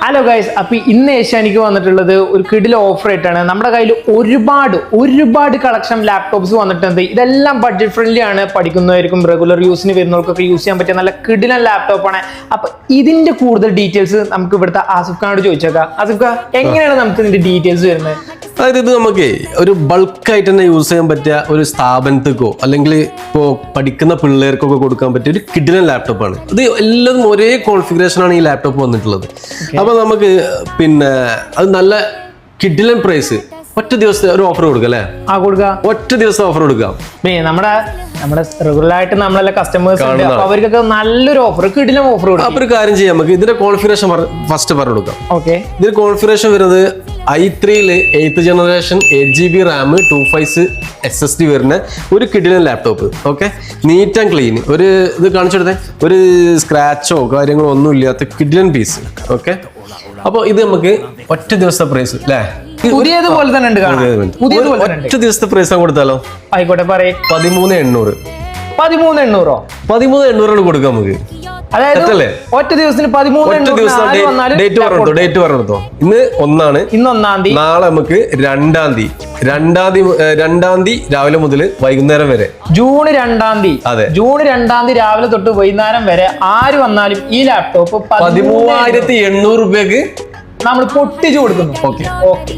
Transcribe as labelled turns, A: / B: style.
A: Hello guys, അപ്പോൾ ഇന്ന് ഏഷ്യാനിക്ക് വന്നിട്ടുള്ളത് ഒരു കിടിലൻ ഓഫർ ആയിട്ടാണ്. നമ്മുടെ കയ്യിൽ ഒരുപാട് കളക്ഷൻ ലാപ്ടോപ്സ് വന്നിട്ടുണ്ട്. ഇതെല്ലാം ബഡ്ജറ്റ് ഫ്രണ്ട്ലി ആണ്. പഠിക്കുന്നവർക്കും റെഗുലർ യൂസിന് വരുന്നവർക്കൊക്കെ യൂസ് ചെയ്യാൻ പറ്റിയ നല്ല കിടിലൻ ലാപ്ടോപ്പാണ്. അപ്പൊ ഇതിന്റെ കൂടുതൽ ഡീറ്റെയിൽസ് നമുക്ക് ഇവിടുത്തെ ആസിഫ് ഖാനോട് ചോദിച്ചേക്കാം. ആസിഫ് ഖാൻ, എങ്ങനെയാണ് നമുക്ക് ഇതിന്റെ ഡീറ്റെയിൽസ് വരുന്നത്?
B: അതായത് ഇത് നമുക്ക് ഒരു ബൾക്കായിട്ട് തന്നെ യൂസ് ചെയ്യാൻ പറ്റിയ ഒരു സ്ഥാപനത്തിക്കോ അല്ലെങ്കിൽ ഇപ്പോൾ പഠിക്കുന്ന പിള്ളേർക്കൊക്കെ കൊടുക്കാൻ പറ്റിയ ഒരു കിടിലൻ ലാപ്ടോപ്പാണ്. ഇത് എല്ലാം ഒരേ കോൺഫിഗറേഷനാണ് ഈ ലാപ്ടോപ്പ് വന്നിട്ടുള്ളത്. അപ്പൊ നമുക്ക് പിന്നെ അത് നല്ല കിടിലൻ പ്രൈസ് ഒറ്റ ദിവസത്തെ ഒരു ഓഫർ കൊടുക്കാം അല്ലേ?
A: കൊടുക്കാം,
B: ഒറ്റ ദിവസം ഓഫർ കൊടുക്കാം.
A: നമ്മുടെ റെഗുലർ ആയിട്ട് നമ്മളെല്ലാം കസ്റ്റമേഴ്സ് അവർക്കൊക്കെ നല്ലൊരു ഓഫർ, കിടിലൻ ഓഫർ കൊടുക്കാം.
B: അപ്പൊ ഒരു കാര്യം ചെയ്യാം, നമുക്ക് ഇതിന്റെ കോൺഫിഗറേഷൻ ഫസ്റ്റ് പറഞ്ഞു കൊടുക്കാം.
A: ഓക്കെ,
B: ഇതിന്റെ കോൺഫിഗറേഷൻ വരുന്നത് i3 8th generation 8GB RAM 256 SSD വരുന്ന ഒരു കിടിലൻ laptop. Okay, neat and clean, ഒരു ഇത് കാണിച്ചെടുത്തേ, ഒരു സ്ക്രാച്ചോ കാര്യങ്ങളോ ഒന്നും ഇല്ലാത്ത കിടിലൻ പീസ്. ഓക്കെ, അപ്പോൾ ഇത് നമുക്ക് ഒറ്റ ദിവസത്തെ പ്രൈസ് അല്ലേ?
A: പുതിയതുപോലെ തന്നെ ഉണ്ട്,
B: ഒറ്റ ദിവസത്തെ പ്രൈസ് കൊടുത്താലോ?
A: ആയിക്കോട്ടെ, പറയേ.
B: 13,800.
A: 13,800?
B: 13,800 കൊടുക്കാം നമുക്ക്.
A: അതായത് ഒറ്റ ദിവസത്തിന് 13,800.
B: ഡേറ്റ് പറഞ്ഞെടുത്തോ. ഇന്ന് 1
A: ഇന്ന് 1-ാം തീയതി.
B: നാളെ നമുക്ക് 2-ാം തീയതി രാവിലെ മുതൽ വൈകുന്നേരം വരെ.
A: ജൂൺ 2-ാം തീയതി.
B: അതെ,
A: ജൂൺ 2-ാം തീയതി രാവിലെ തൊട്ട് വൈകുന്നേരം വരെ ആര് വന്നാലും ഈ ലാപ്ടോപ്പ്
B: 13,800 രൂപയ്ക്ക്
A: നമ്മൾ പൊട്ടിച്ചു കൊടുക്കുന്നു.
B: ഓക്കെ.
A: ഓക്കെ.